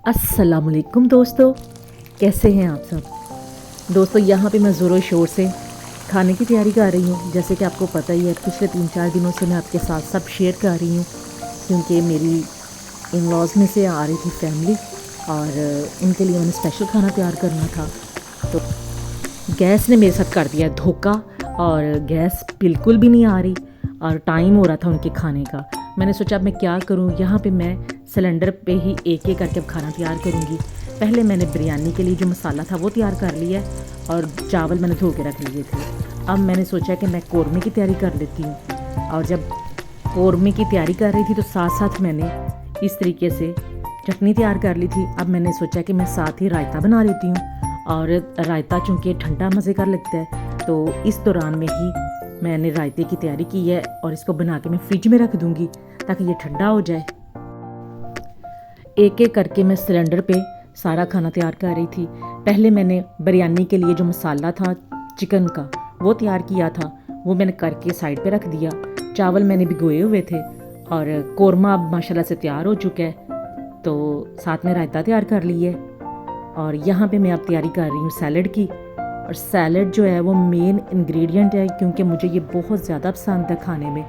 अस्सलामुअलैकुम दोस्तों, कैसे हैं आप सब। दोस्तों यहाँ पे मैं ज़ोरों शोर से खाने की तैयारी कर रही हूँ। जैसे कि आपको पता ही है, पिछले 3-4 दिनों से मैं आपके साथ सब शेयर कर रही हूँ, क्योंकि मेरी इन लॉज़ में से आ रही थी फैमिली और उनके लिए मैंने स्पेशल खाना तैयार करना था। तो गैस ने मेरे साथ कर दिया धोखा और गैस बिल्कुल भी नहीं आ रही और टाइम हो रहा था उनके खाने का। मैंने सोचा अब मैं क्या करूं, यहाँ पे मैं सिलेंडर पे ही एक एक करके अब खाना तैयार करूँगी। पहले मैंने बिरयानी के लिए जो मसाला था वो तैयार कर लिया और चावल मैंने धो के रख लिए थे। अब मैंने सोचा कि मैं कौरमे की तैयारी कर लेती हूँ, और जब कौरमे की तैयारी कर रही थी तो साथ साथ मैंने इस तरीके से चटनी तैयार कर ली थी। अब मैंने सोचा कि मैं साथ ही रायता बना लेती हूँ, और रायता चूँकि ठंडा मज़े का लगता है तो इस दौरान में ही मैंने रायते की तैयारी की है और इसको बना के मैं फ्रिज में रख दूँगी ताकि ये ठंडा हो जाए। एक एक करके मैं सिलेंडर पे सारा खाना तैयार कर रही थी। पहले मैंने बिरयानी के लिए जो मसाला था चिकन का वो तैयार किया था, वो मैंने करके साइड पे रख दिया। चावल मैंने भिगोए हुए थे और कौरमा अब माशाल्लाह से तैयार हो चुका है, तो साथ में रायता तैयार कर ली है। और यहाँ पे मैं अब तैयारी कर रही हूँ सैलड की, और सैलड जो है वो मेन इंग्रेडिएंट है, क्योंकि मुझे ये बहुत ज़्यादा पसंद है खाने में।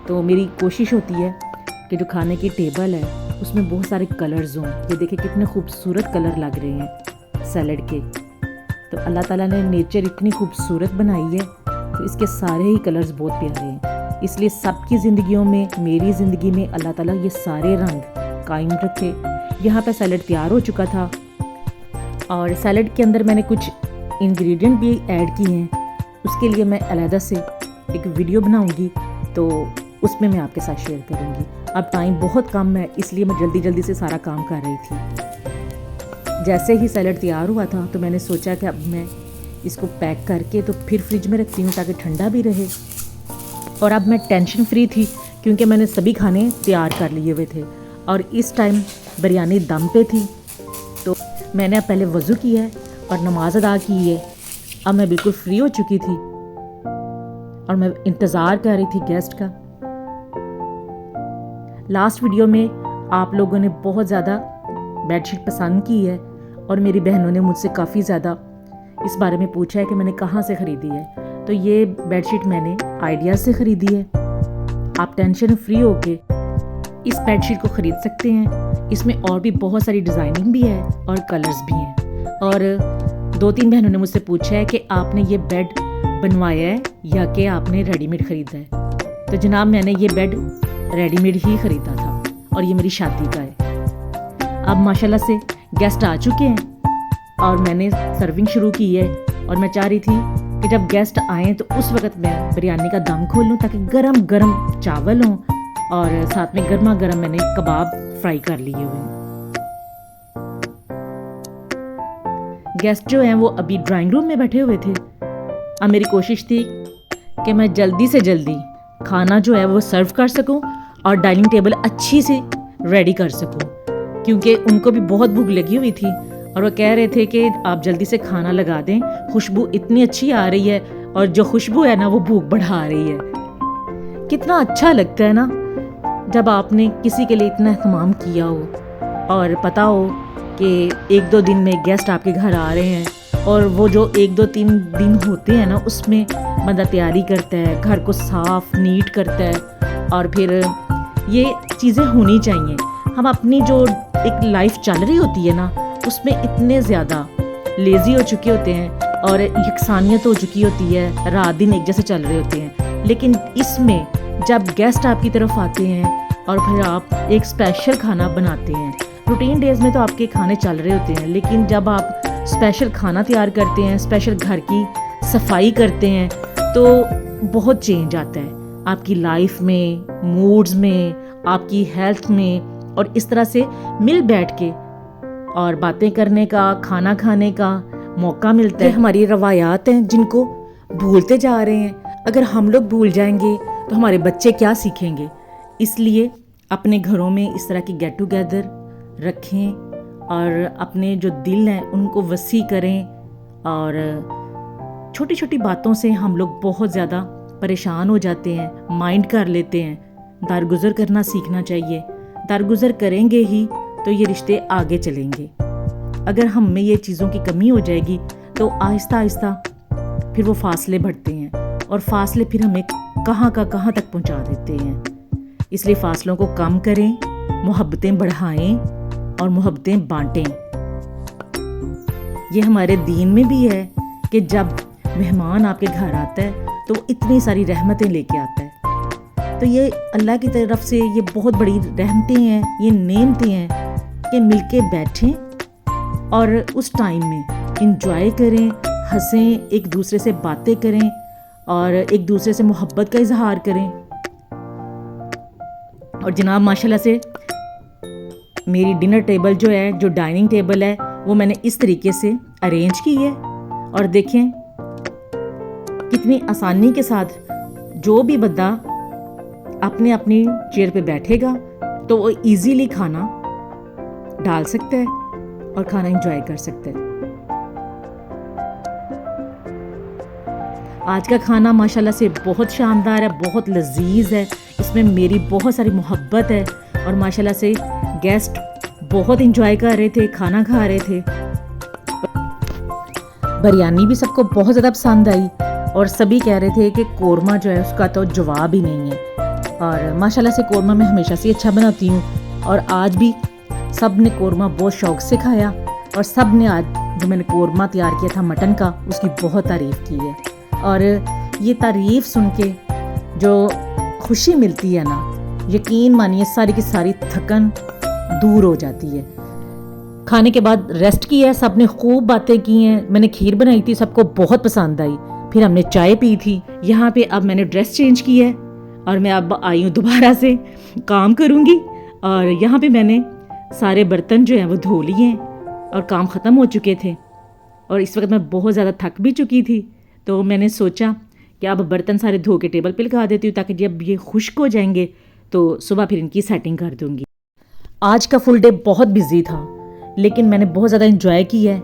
तो मेरी कोशिश होती है कि जो खाने की टेबल है उसमें बहुत सारे कलर्स हों। ये देखिए कितने खूबसूरत कलर लग रहे हैं सैलड के। तो अल्लाह ताला ने नेचर इतनी खूबसूरत बनाई है तो इसके सारे ही कलर्स बहुत प्यारे हैं। इसलिए सबकी ज़िंदगियों में, मेरी ज़िंदगी में अल्लाह ताला ये सारे रंग कायम रखे। यहाँ पे सैलड तैयार हो चुका था और सैलड के अंदर मैंने कुछ इंग्रेडिएंट भी ऐड किए हैं। उसके लिए मैं अलहदा से एक वीडियो बनाऊंगी, तो उसमें मैं आपके साथ शेयर करूंगी। अब टाइम बहुत कम है, इसलिए मैं जल्दी जल्दी से सारा काम कर रही थी। जैसे ही सैलड तैयार हुआ था तो मैंने सोचा कि अब मैं इसको पैक करके तो फिर फ्रिज में रखती हूँ ताकि ठंडा भी रहे। और अब मैं टेंशन फ्री थी क्योंकि मैंने सभी खाने तैयार कर लिए हुए थे और इस टाइम बिरयानी दम पे थी। तो मैंने अब पहले वज़ू किया है और नमाज अदा की है। अब मैं बिल्कुल फ्री हो चुकी थी और मैं इंतज़ार कर रही थी गेस्ट का। लास्ट वीडियो में आप लोगों ने बहुत ज़्यादा बेडशीट पसंद की है और मेरी बहनों ने मुझसे काफ़ी ज़्यादा इस बारे में पूछा है कि मैंने कहाँ से ख़रीदी है। तो ये बेडशीट मैंने आइडिया से ख़रीदी है। आप टेंशन फ्री होके इस बेडशीट को ख़रीद सकते हैं। इसमें और भी बहुत सारी डिज़ाइनिंग भी है और कलर्स भी हैं। और 2-3 बहनों ने मुझसे पूछा है कि आपने ये बेड बनवाया है या कि आपने रेडीमेड ख़रीदा है। तो जनाब मैंने ये बेड रेडीमेड ही ख़रीदा था और ये मेरी शादी का है। अब माशाल्लाह से गेस्ट आ चुके हैं और मैंने सर्विंग शुरू की है, और मैं चाह रही थी कि जब गेस्ट आएँ तो उस वक़्त मैं बिरयानी का दम खोल लूँ ताकि गरम गरम चावल हों और साथ में गर्मा गर्म मैंने कबाब फ्राई कर लिए हुए हैं। गेस्ट जो हैं वो अभी ड्राइंग रूम में बैठे हुए थे। अब मेरी कोशिश थी कि मैं जल्दी से जल्दी खाना जो है वो सर्व कर सकूं और डाइनिंग टेबल अच्छी से रेडी कर सकूं, क्योंकि उनको भी बहुत भूख लगी हुई थी और वो कह रहे थे कि आप जल्दी से खाना लगा दें, खुशबू इतनी अच्छी आ रही है और जो खुशबू है ना वो भूख बढ़ा रही है। कितना अच्छा लगता है ना जब आपने किसी के लिए इतना एहतमाम किया हो और पता हो कि 1-2 दिन में गेस्ट आपके घर आ रहे हैं, और वो जो 1-2-3 दिन होते हैं ना उसमें बंदा तैयारी करता है, घर को साफ नीट करता है, और फिर ये चीज़ें होनी चाहिए। हम अपनी जो एक लाइफ चल रही होती है ना उसमें इतने ज़्यादा लेज़ी हो चुके होते हैं और यकसानियत हो चुकी होती है, रात दिन एक जैसे चल रहे होते हैं। लेकिन इसमें जब गेस्ट आपकी तरफ आते हैं और फिर आप एक स्पेशल खाना बनाते हैं, रूटीन डेज़ में तो आपके खाने चल रहे होते हैं, लेकिन जब आप स्पेशल खाना तैयार करते हैं, स्पेशल घर की सफाई करते हैं, तो बहुत चेंज आता है आपकी लाइफ में, मूड्स में, आपकी हेल्थ में। और इस तरह से मिल बैठ के और बातें करने का, खाना खाने का मौका मिलता है। हमारी रवायात हैं जिनको भूलते जा रहे हैं। अगर हम लोग भूल जाएंगे तो हमारे बच्चे क्या सीखेंगे। इसलिए अपने घरों में इस तरह की गेट टुगेदर रखें और अपने जो दिल हैं उनको वसी करें। और छोटी छोटी बातों से हम लोग बहुत ज़्यादा परेशान हो जाते हैं, माइंड कर लेते हैं। दरगुजर करना सीखना चाहिए। दरगुजर करेंगे ही तो ये रिश्ते आगे चलेंगे। अगर हम में ये चीज़ों की कमी हो जाएगी तो आहिस्ता आहिस्ता फिर वो फासले बढ़ते हैं और फासले फिर हमें कहाँ तक पहुँचा देते हैं। इसलिए फासलों को कम करें, मोहब्बतें बढ़ाएं और मोहब्बतें बांटें। ये हमारे दीन में भी है कि जब मेहमान आपके घर आता है तो वो इतनी सारी रहमतें लेके आता है। तो ये अल्लाह की तरफ से ये बहुत बड़ी रहमतें हैं, ये नेमतें हैं कि मिलके बैठें और उस टाइम में इंजॉय करें, हंसें, एक दूसरे से बातें करें और एक दूसरे से मोहब्बत का इजहार करें। और जनाब माशाल्लाह से मेरी डिनर टेबल जो है, जो डाइनिंग टेबल है, वो मैंने इस तरीके से अरेंज की है। और देखें कितनी आसानी के साथ जो भी बंदा अपने अपनी चेयर पे बैठेगा तो वो इजीली खाना डाल सकता है और खाना एंजॉय कर सकता है। आज का खाना माशाल्लाह से बहुत शानदार है, बहुत लजीज है। इसमें मेरी बहुत सारी मोहब्बत है और माशाल्लाह से गेस्ट बहुत एंजॉय कर रहे थे, खाना खा रहे थे। बिरयानी भी सबको बहुत ज़्यादा पसंद आई और सभी कह रहे थे कि कोरमा जो है उसका तो जवाब ही नहीं है। और माशाल्लाह से कोरमा मैं हमेशा से अच्छा बनाती हूँ और आज भी सब ने कोरमा बहुत शौक से खाया और सब ने आज जो मैंने कोरमा तैयार किया था मटन का, उसकी बहुत तारीफ़ की है। और ये तारीफ़ सुन के जो खुशी मिलती है ना, यकीन मानिए सारी की सारी थकन दूर हो जाती है। खाने के बाद रेस्ट की है, सब ने खूब बातें की हैं। मैंने खीर बनाई थी, सबको बहुत पसंद आई। फिर हमने चाय पी थी। यहाँ पे अब मैंने ड्रेस चेंज की है और मैं अब आई हूँ दोबारा से काम करूँगी। और यहाँ पे मैंने सारे बर्तन जो हैं वो धो लिए हैं और काम ख़त्म हो चुके थे और इस वक्त मैं बहुत ज़्यादा थक भी चुकी थी। तो मैंने सोचा कि अब बर्तन सारे धो के टेबल पे लगा देती हूँ ताकि जब ये खुश्क हो जाएंगे तो सुबह फिर इनकी सेटिंग कर दूँगी। आज का फुल डे बहुत बिजी था लेकिन मैंने बहुत ज़्यादा एंजॉय की है।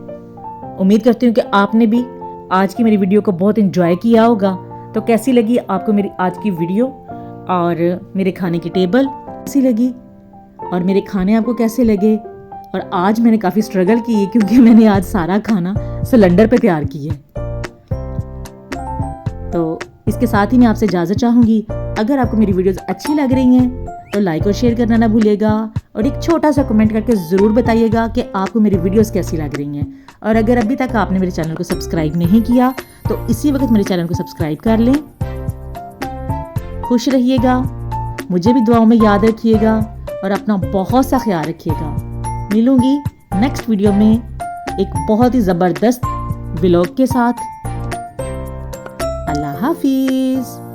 उम्मीद करती हूँ कि आपने भी आज की मेरी वीडियो को बहुत एंजॉय किया होगा। तो कैसी लगी आपको मेरी आज की वीडियो और मेरे खाने की टेबल कैसी लगी और मेरे खाने आपको कैसे लगे? और आज मैंने काफ़ी स्ट्रगल की है क्योंकि मैंने आज सारा खाना सिलेंडर पे तैयार किया है। तो इसके साथ ही मैं आपसे इजाज़त चाहूँगी। अगर आपको मेरी वीडियोस अच्छी लग रही हैं तो लाइक और शेयर करना ना भूलिएगा और एक छोटा सा कमेंट करके ज़रूर बताइएगा कि आपको मेरी वीडियोस कैसी लग रही हैं। और अगर अभी तक आपने मेरे चैनल को सब्सक्राइब नहीं किया तो इसी वक्त मेरे चैनल को सब्सक्राइब कर लें। खुश रहिएगा, मुझे भी दुआओं में याद रखिएगा और अपना बहुत सा ख्याल रखिएगा। मिलूंगी नेक्स्ट वीडियो में एक बहुत ही ज़बरदस्त व्लॉग के साथ। अल्लाह हाफिज़।